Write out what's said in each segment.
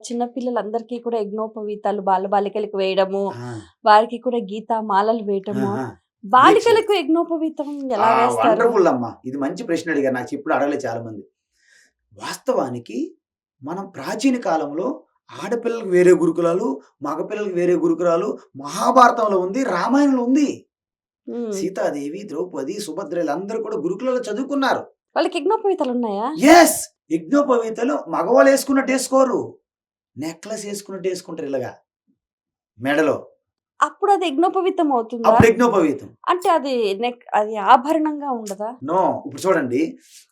చిన్న పిల్లలందరికీ కూడా యజ్ఞోపవీతాలు బాలబాలికలకు వేయడము, ఆ! వారికి కూడా గీతామాలలు వేయటము. ఆహా! దీక్షలు. బాలికలకు యజ్ఞోపవీతం ఎలా వేస్తారు? వండర్‌ఫుల్ అమ్మా. ఇది మంచి ప్రశ్న అడిగారు. నాకెప్పుడు అడగలేదు చాలామంది. వాస్తవానికి మనం ప్రాచీన కాలంలో ఆడపిల్లలకు వేరే గురుకులాలు, మగపిల్లలకి వేరే గురుకులాలు మహాభారతంలో ఉంది, రామాయణంలో ఉంది. హ్మ్. సీతాదేవి, ద్రౌపది, సుభద్ర ఈళ్ళందరూ కూడా గురుకులాల్లో చదువుకున్నారు. వాళ్ళకి యజ్ఞోపవీతాలున్నాయా? యెస్! యజ్ఞోపవీతాలు మగవాళ్ళు యేసుకున్నట్టు యేసుకోరు. నెక్లెస్ యేసుకున్నట్టు యేసుకుంటారు ఇలాగా మెడలో. అప్పుడది యజ్ఞోపవీతం అవుతుందా? అప్పుడు యజ్ఞోపవీతం. అంటే అది ఆభరణంగా ఉండదా? నో. ఇప్పుడు చూడండి,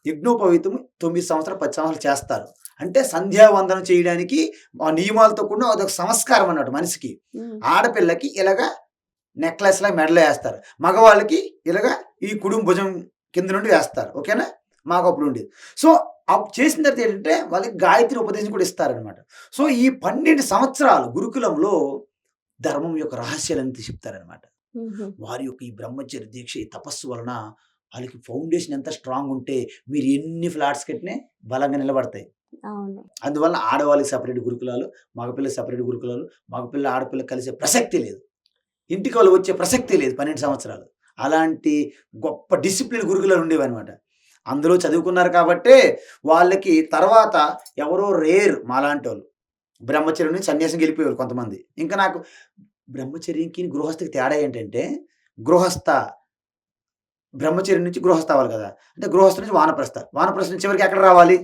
యజ్ఞోపవీతం 9 సంవత్సరాలు, 10 సంవత్సరాలు చేస్తారు. అంటే సంధ్యావందనం చేయడానికి నియమాలతో కూడిన అదొక సంస్కారం అన్నట్టు మనిషికి. హ్మ్. ఆడపిల్లకి ఇలాగా నెక్లెస్‌లా మెడలో యేస్తారు. మగవాళ్ళకి ఇలాగా ఈ కుడి భుజం కింద నుండి వేస్తారు. ఓకేనా? మాకప్పుడు ఉండేది. సో, చేసిన తర్వాత ఏంటంటే వాళ్ళకి గాయత్రి ఉపదేశం కూడా ఇస్తారనమాట. సో, ఈ 12 సంవత్సరాలు గురుకులంలో ధర్మం యొక్క రహస్యాలన్నీ చెప్తారనమాట. హుహు. వారి యొక్క ఈ బ్రహ్మచర్య దీక్ష, ఈ తపస్సు వలన వాళ్ళకి ఫౌండేషన్ ఎంత స్ట్రాంగ్ ఉంటే మీరు ఎన్ని ఫ్లాట్స్ కట్టినా బలంగా నిలబడతాయి. అవును. అందువల్ల ఆడవాళ్ళకి సెపరేట్ గురుకులాలు, మగపిల్లకి సెపరేట్ గురుకులాలు, మగపిల్ల, ఆడపిల్ల కలిసే ప్రసక్తే లేదు. ఇంటికి వాళ్ళు వచ్చే ప్రసక్తే లేదు 12 సంవత్సరాలు. అలాంటి గొప్ప డిసిప్లిన్ గురుకులాలు ఉండేవన్నమాట. అందులో చదువుకున్నారు కాబట్టే వాళ్ళకి తర్వాత ఎవరో రేర్ మాలాంటోళ్ళు. బ్రహ్మచర్యం నుంచి సన్యాసంకి వెళ్ళిపోయేవాళ్ళు కొంతమంది. ఇంకా నాకు బ్రహ్మచర్యంకి, గృహస్థకి తేడా ఏంటంటే, గృహస్థ బ్రహ్మచర్యం నుంచి గృహస్థ అవ్వాలి కదా! అంటే గృహస్థ నుంచి వానప్రస్థ. వానప్రస్థ నుంచి చివరికి ఎక్కడ రావాలి?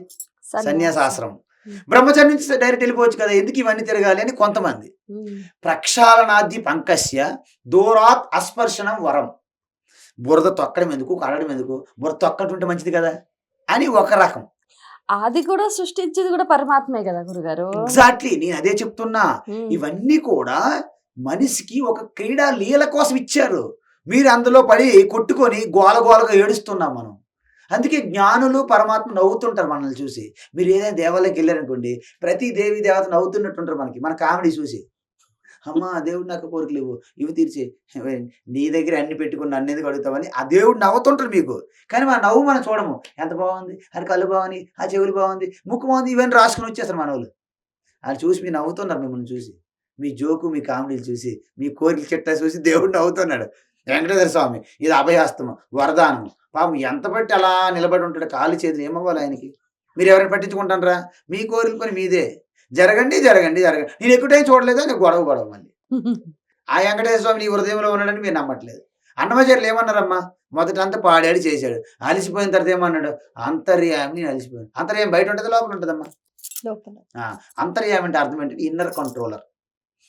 సన్యాసం. సన్యాసాశ్రమం. హ్మ్. బ్రహ్మచర్యం నుంచి డైరెక్ట్ వెళ్ళిపోవచ్చు కదా! ఎందుకు ఇవన్నీ తిరగాలి అని కొంతమంది. హ్మ్. ప్రక్షాళనాద్ది పంకస్య దూరాత్ అస్పర్శనం వరం. బురద తొక్కడం ఎందుకు? కడగడం ఎందుకు? బురద తొక్కకుంటే మంచిది కదా! అని ఒక రకం. అది కూడా సృష్టించేది కూడా పరమాత్మే గదా గురుగారు! ఎగ్జాక్ట్‌లీ. నేనదే చెప్తున్నా. హ్మ్. ఇవన్నీ కూడా మనిషికి ఒక క్రీడా లీల కోసం ఇచ్చారు. మీరు అందులో పడి కొట్టుకొని గోల గోలగా ఏడుస్తున్నాం మనం. అందుకే జ్ఞానులు, పరమాత్మ నవ్వుతుంటారు మనల్ని చూసి. మీరు ఏదైనా దేవాలయంకెళ్లారనుకోండి, ప్రతి దేవి దేవత నవ్వుతున్నట్టుంటారు మనకి. మన కామెడీ చూసి. అమ్మా! దేవుడు నాకు కోరికలివ్వు. ఇవి తీర్చేయి. నీ దగ్గర అన్ని పెట్టుకొని నన్నెందుకు అడుగుతావని ఆ దేవుడు నవ్వుతుంటాడు మీకు. కానీ మన నవ్వు మనం చూడము. ఎంత బావుంది, ఆడి కళ్ళు బాగున్నాయి, ఆ చెవులు బాగుంది, ముక్కు బాగుంది ఇవన్నీ రాసుకొని వచ్చేస్తారు మనోళ్ళు. ఆళ్ళు చూసి మీరు నవ్వుతున్నారు మిమ్మల్ని చూసి. మీ జోకు, మీ కామెడీలు చూసి, మీ కోరికల చిట్టా చూసి దేవుడు నవ్వుతున్నాడు. వెంకటేశ్వర స్వామి ఇది అభయహస్తము, వరదానము. పాపం ఎంత బట్టి అలా నిలబడి ఉంటాడు. కాళ్ళు చేతులు ఏమవ్వాలి ఆయనకి? మీరెవరైనా పట్టించుకుంటాన్రా? మీ కోరిక పని మీదే. జరగండి, జరగండి, జరగండి. నేను ఎక్కువ టైం చూడలేదు అని గొడవ గొడవ మళ్ళీ. ఆ వెంకటేశ్వర స్వామి నీ హృదయంలో ఉన్నాడని మీరు నమ్మట్లేదు. అన్నమాచార్యులు ఏమన్నారమ్మా? మొదటంతా పాడాడు, చేశాడు. అలిసిపోయిన తర్వాత ఏమన్నాడు? అంతర్యామి నేను అలిసిపోయాను. అంతర్యామి బయట ఉంటదా? లోపల ఉంటదమ్మా? లోపల. ఆ! అంతర్యామి అంటే అర్థం ఏంటంటే ఇన్నర్ కంట్రోలర్.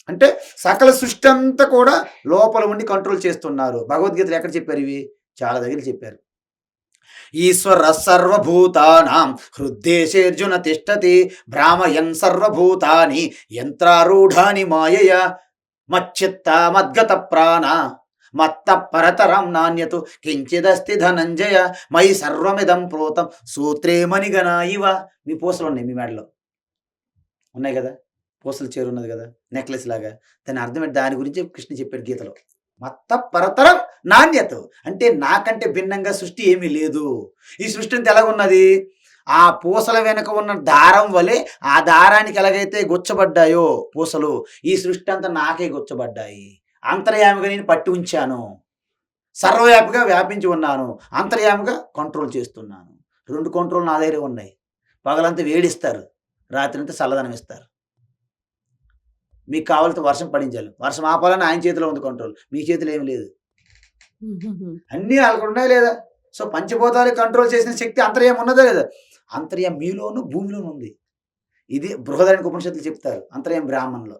అంటే సకల సృష్టి అంతా కూడా లోపల ఉండి కంట్రోల్ చేస్తున్నారు. భగవద్గీతలో ఎక్కడ చెప్పారు ఇవి? చాలా దగ్గర చెప్పారు. ఈశ్వర సర్వభూతానాం హృద్దేశేర్జున తిష్టతి భ్రామయన్ సర్వభూతాని యంత్రారూఢాని మాయయా మచ్చిత్త మద్గత ప్రాణ మత్త పరతరం నాణ్యతు కించిదస్తి ధనంజయ మయి సర్వమిదం ప్రోతం సూత్రే మణిగణా ఇవ. మీ పూసలు ఉన్నాయి మీ మెడలో. ఉన్నాయి గదా! పూసల చైర్ ఉన్నది గదా! నెక్లెస్ లాగా. దాని అర్థం ఏంటి? దాని గురించే కృష్ణ చెప్పాడు గీతలో. మత్త పరతరం నాణ్యతు. అంటే నాకంటే భిన్నంగా సృష్టి ఏమీ లేదు. ఈ సృష్టి అంతా ఎలాగున్నది? ఆ పూసల వెనక ఉన్న దారం వలె ఆ దారానికి ఎలాగైతే గుచ్చబడ్డాయో పూసలు, ఈ సృష్టి అంతా నాకే గుచ్చబడ్డాయి. అంతర్యామిగా నేను పట్టి ఉంచాను. సర్వవ్యాపిగా వ్యాపించి ఉన్నాను. అంతర్యామిగా కంట్రోల్ చేస్తున్నాను. 2 కంట్రోల్ నా దగ్గరే ఉన్నాయి. పగలంతా వేడిస్తారు. రాత్రంతా చల్లదనం ఇస్తారు. మీకు కావాలంటే వర్షం పడించాలి. వర్షం ఆపాలని ఆయన చేతిలో ఉంది కంట్రోల్. మీ చేతిలో ఏమి లేదు. అన్నీ ఆళ్ళకున్నాయా లేదా? సో, పంచభూతాలు కంట్రోల్ చేసిన శక్తి అంతర్యామి ఉన్నదా లేదా? అంతర్యామి మీలోను, భూమిలోను ఉంది. ఇది బృహదారణ్యక ఉపనిషత్తులు చెప్తారు. అంతర్యామి బ్రాహ్మణంలో.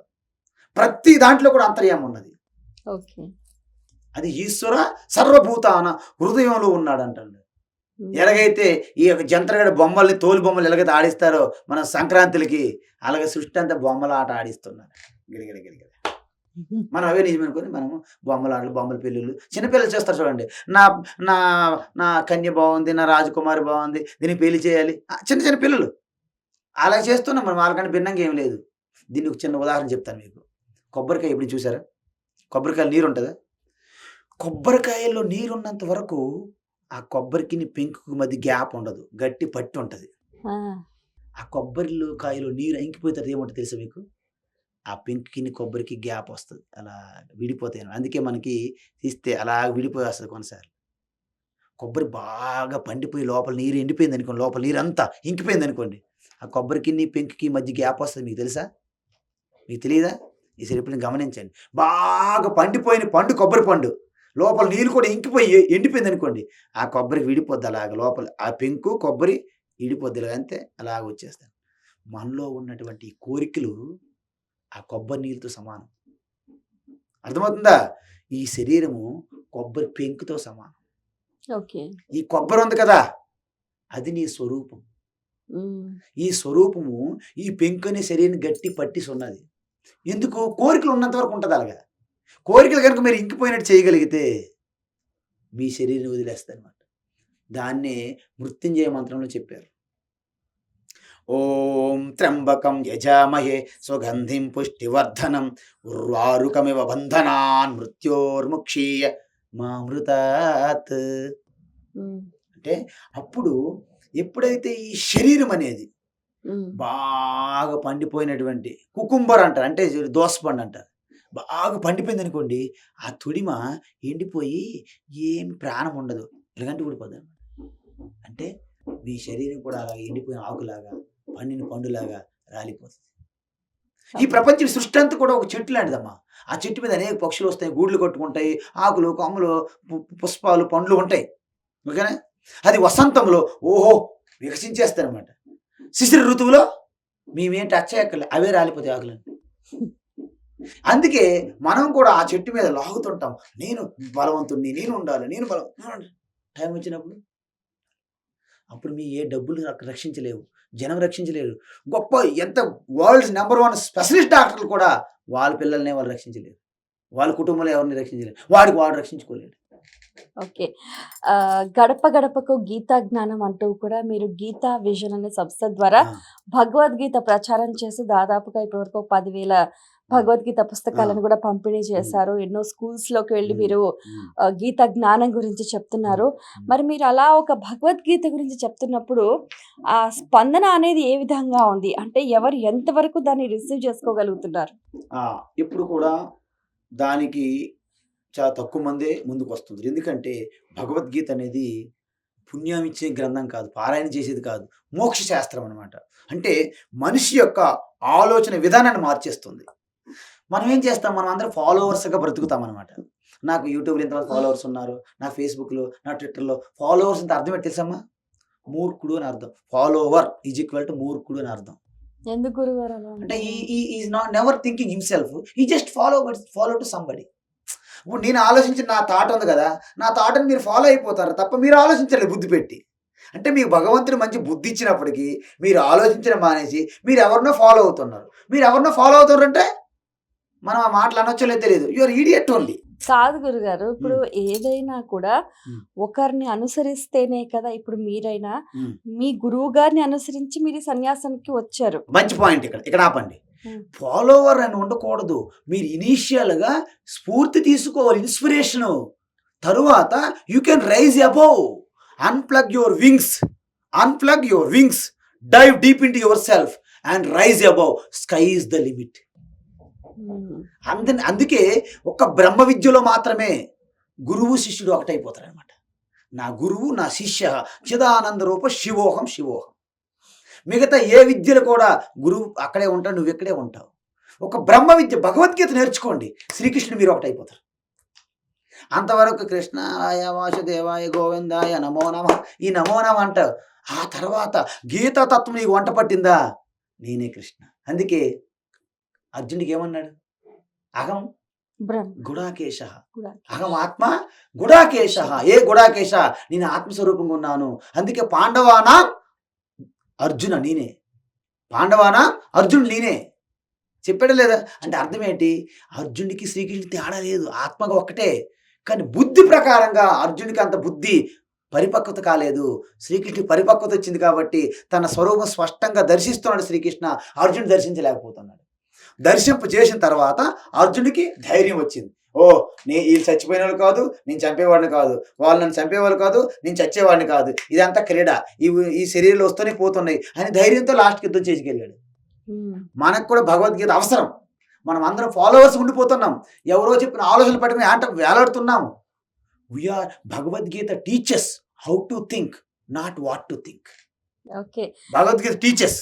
ప్రతి దాంట్లో కూడా అంతర్యామి ఉన్నది. ఓకే. అది ఈశ్వర సర్వభూతాన హృదయంలో ఉన్నాడంటండి. హ్మ్. ఎలాగైతే ఈ యొక్క జంత్రగడ బొమ్మల్ని, తోలు బొమ్మలు ఎలాగైతే ఆడిస్తారో మన సంక్రాంతులకి, అలాగే సృష్టి అంతా బొమ్మల ఆట ఆడిస్తున్నారు. గిరగిర గిరగిర. మనం అవే నిజమనుకోని మనము బొమ్మలాటలు, బొమ్మల పెళ్ళిళ్ళు చిన్నపిల్లలు చేస్తారు చూడండి. నా నా నా కన్య బావుంది, నా రాజకుమారి బావుంది, దీనికి పెళ్లి చేయాలి. చిన్న చిన్న పిల్లలు. అలా చేస్తున్నాం మనం. వాళ్ళకంటే భిన్నంగా ఏమి లేదు. దీనికి ఒక చిన్న ఉదాహరణ చెప్తాను మీకు. కొబ్బరికాయ ఎప్పుడైనా చూసారా? కొబ్బరికాయలో నీరుంటదా? కొబ్బరికాయల్లో నీరున్నంత వరకు ఆ కొబ్బరికిని, పెంకుకి మధ్య గ్యాప్ ఉండదు. గట్టి పట్టుంటది. ఆ! ఆ కొబ్బరిలో కాయలో నీరు ఇంకిపోయిన తర్వాత ఏముంటుంది తెలుసా మీకు? ఆ పెంకుకిని కొబ్బరికి గ్యాప్ వస్తది. అలా విడిపోతాయి. అందుకే మనకి తీస్తే అలా విడిపోయేస్తది కొన్నిసార్లు. కొబ్బరి బాగా పండిపోయి లోపల నీరు ఎండిపోయిందనుకోండి, లోపల నీరంతా ఇంకిపోయిందనుకోండి, ఆ కొబ్బరికిని, పెంకుకి మధ్య గ్యాప్ వస్తది. మీకు తెలుసా? మీకు తెలీదా? ఈసారి ఎప్పుడైనా గమనించండి. బాగా పండిపోయిన పండు కొబ్బరి పండు. లోపల నీళ్ళు కూడా ఇంకిపోయి ఎండిపోయిందనుకోండి, ఆ కొబ్బరికి విడిపోద్ది అలాగ లోపల. ఆ పెంకు, కొబ్బరి విడిపోద్ది ఇలాగ అంతే అలాగ వచ్చేస్తాయి. మనలో ఉన్నటువంటి ఈ కోరికలు ఆ కొబ్బరి నీళ్ళతో సమానం. అర్థమవుతుందా? ఈ శరీరము కొబ్బరి పెంకుతో సమానం. ఓకే. ఈ కొబ్బరి ఉంది కదా! అది నీ స్వరూపం. హ్మ్. ఈ స్వరూపము ఈ పెంకు అనే శరీరాన్ని గట్టి పట్టేసున్నది. ఎందుకు? కోరికలు ఉన్నంత వరకు ఉంటది అలాగా. కోరికలు గనుక మీరు ఇంకిపోయినట్టు చేయగలిగితే మీ శరీరాన్ని వదిలేస్తదనమాట. దాన్నే మృత్యుంజయ మంత్రంలో చెప్పారు. ఓం త్ర్యంబకం యజామహే సుగంధిం పుష్టివర్ధనం ఉర్వారుకమివ బంధనాన్ మృత్యోర్ముక్షీయ మామృతాత్. హ్మ్. అంటే అప్పుడు ఎప్పుడైతే ఈ శరీరం అనేది హ్మ్. బాగా పండిపోయినటువంటి కుకుంబర్ అంటారు. అంటే దోసపండు అంటారు. బాగా పండిపోయిందనుకోండి, ఆ తొడిమ ఎండిపోయి ఏమి ప్రాణం ఉండదు. ఎలాగంటే ఊడిపోద్దనమాట. అంటే మీ శరీరం కూడా అలా ఎండిపోయిన ఆకులాగా, పండిన పండులాగా రాలిపోతుంది. ఈ ప్రపంచం సృష్టి అంతా కూడా ఒక చెట్టు లాంటిదమ్మా. ఆ చెట్టు మీద అనేక పక్షులు వస్తాయి, గూడ్లు కట్టుకుంటాయి, ఆకులు, కొమ్మలు, పుష్పాలు, పండ్లు ఉంటాయి. ఓకేనా? అది వసంతంలో ఓహో వికసించేస్తాయనమాట. శిశిర ఋతువులో మేమేం టచ్ చేయక్కర్లే, అవే రాలిపోతాయి ఆకులన్నీ. అందుకే మనం కూడా ఆ చెట్టు మీద లాగుతుంటాం. నేను బలవంతుడిని, నేను ఉండాలి, నేను టైం వచ్చినప్పుడు అప్పుడు మీ ఏ డబ్బులు రక్షించలేవు, జనం రక్షించలేరు. గొప్ప ఎంత వరల్డ్స్ నంబర్ 1 స్పెషలిస్ట్ డాక్టర్లు కూడా వాళ్ళ పిల్లల్ని వాళ్ళు రక్షించలేరు. వాళ్ళ కుటుంబంలో ఎవరిని రక్షించలేరు. వాడికి వాడు రక్షించుకోలేడు. ఓకే. గడప గడపకు గీతా జ్ఞానం అంటూ కూడా మీరు గీతా విజన్ అనే సంస్థ ద్వారా ఆ! భగవద్గీత ప్రచారం చేసి దాదాపుగా ఇప్పటివరకు 10,000 హ్మ్. భగవద్గీత ఆ! పుస్తకాలను కూడా పంపిణీ హ్మ్. చేశారు. ఎన్నో స్కూల్స్‌లోకి వెళ్లి హ్మ్. మీరు హ్మ్. గీతా జ్ఞానం గురించి హ్మ్. చెప్తున్నారు. హ్మ్. మరి మీరు అలా ఒక భగవద్గీత గురించి చెప్తున్నప్పుడు ఆ స్పందన అనేది ఏ విధంగా ఉంది? అంటే ఎవరు ఎంతవరకు దాన్ని రిసీవ్ చేసుకోగలుగుతున్నారు? ఆ! ఇప్పుడు కూడా దానికి చాలా తక్కువ మందే ముందుకొస్తున్నారు. ఎందుకంటే భగవద్గీత అనేది పుణ్యం ఇచ్చే గ్రంథం కాదు. పారాయణ చేసేది కాదు. మోక్ష శాస్త్రం అనమాట. అంటే మనిషి యొక్క ఆలోచన విధానాన్ని మార్చేస్తుంది. మనం ఏం చేస్తాం? మనం అందరం ఫాలోవర్స్‌గా బ్రతుకుతామనమాట. నాకు యూట్యూబ్‌లో ఇంతమంది ఫాలోవర్స్ ఉన్నారు. నా ఫేస్‌బుక్‌లో, నా ట్విట్టర్‌లో ఫాలోవర్స్ అంటే అర్థం ఏంటి తెలుసమ్మా? మూర్ఖుడు అని అర్థం. ఫాలోవర్ ఈజ్ ఈక్వల్ టు మూర్ఖుడు అని అర్థం. ఎందుకు గురుగారు అలా అంటే అంటారు? Is not never thinking himself. He just follow to somebody. ఇప్పుడు నేను ఆలోచించిన నా థాట్ ఉంది కదా! నా థాట్‌ని మీరు ఫాలో అయిపోతారు తప్ప మీరు ఆలోచించలేదు బుద్ధి పెట్టి. అంటే మీకు భగవంతుడు మంచి బుద్ధి ఇచ్చినప్పటికి మీరు ఆలోచించడం మానేసి మీరు ఎవరినో ఫాలో అవుతున్నారు. మీరు ఎవరినో ఫాలో అవుతున్నారంటే మనం ఆ మాటలు అనొచ్చో లేదో తెలీదు. You are idiot only. కాదు గురుగారు. ఇప్పుడు హ్మ్. ఏదైనా కూడా హ్మ్. ఒకరిని అనుసరిస్తేనే కదా ఇప్పుడు మీరైనా హ్మ్. మీ గురువు గారిని అనుసరించి మీరు ఈ సన్యాసానికి వచ్చారు. మంచి పాయింట్ ఇక్కడ. ఇక్కడ ఆపండి. హ్మ్. ఫాలోవర్ అని ఉండకూడదు. మీరు ఇనీషియల్‌గా స్ఫూర్తి తీసుకోవాలి. ఇన్‌స్పిరేషను. తరువాత you can rise above. Unplug your wings. Unplug your wings. Dive deep into yourself and rise above. Sky is the limit. Hmm. అందుకే ఒక బ్రహ్మ విద్యలో మాత్రమే గురువు, శిష్యుడు ఒకటైపోతారనమాట. నా గురువు, నా శిష్య చిదానంద రూప శివోహం శివోహం. మిగతా ఏ విద్యలు కూడా గురువు అక్కడే ఉంటాడు, నువ్వు ఇక్కడే ఉంటావు. ఒక బ్రహ్మ విద్య భగవద్గీత నేర్చుకోండి. శ్రీకృష్ణుడు మీరు ఒకటైపోతారు. అంతవరకు కృష్ణాయ వాసుదేవాయ గోవిందాయ నమో నమః ఈ నమో నమః అంటావు. ఆ తర్వాత గీతా తత్వం నీకు వంట పట్టిందా? నేనే కృష్ణ. అందుకే అర్జునుడికి ఏమన్నాడు? అహం బ్రహ్మ గుడాకేశః. కూడా. అహం ఆత్మ గుడాకేశః. ఏ గుడాకేశ? నేను ఆత్మస్వరూపంగా ఉన్నాను. అందుకే పాండవానాం అర్జున నేనే. పాండవానాం అర్జునుడు నేనే. చెప్పాడా లేదా? అంటే అర్థం ఏంటి? అర్జునుడికి శ్రీకృష్ణుడికి తేడా లేదు. ఆత్మగా ఒక్కటే. కానీ బుద్ధి ప్రకారంగా అర్జునుడికి అంత బుద్ధి పరిపక్వత కాలేదు. శ్రీకృష్ణుడికి పరిపక్వత వచ్చింది కాబట్టి తన స్వరూపం స్పష్టంగా దర్శిస్తున్నాడు శ్రీకృష్ణ. అర్జునుడు దర్శించలేకపోతున్నాడు. దర్శింప చేసిన తర్వాత అర్జునుడికి ధైర్యం వచ్చింది. ఓ వీళ్ళు చచ్చిపోయిన వాళ్ళు కాదు, నేను చంపేవాడిని కాదు, వాళ్ళు నన్ను చంపేవాళ్ళు కాదు, నేను చచ్చేవాడిని కాదు, ఇదంతా క్రీడ, ఈ శరీరాలు వస్తూనే పోతున్నాయి అని ధైర్యంతో లాస్ట్కి యుద్ధం చేసుకెళ్ళాడు. మనకు కూడా భగవద్గీత అవసరం. మనం అందరం ఫాలోవర్స్ ఉండిపోతున్నాం, ఎవరో చెప్పిన ఆలోచనలు పట్టుకుని ఆట వేలాడుతున్నాము. We are Bhagavad Gita teachers how to think, not what to think. Okay. Bhagavad Gita teachers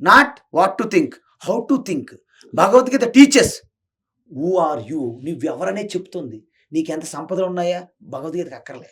not what to think, how to think. Bhagavad Gita teachers who are you, నువ్వెవరనే చెప్తుంది. నీకెంత సంపదలు ఉన్నాయా భగవద్గీతకు అక్కర్లే.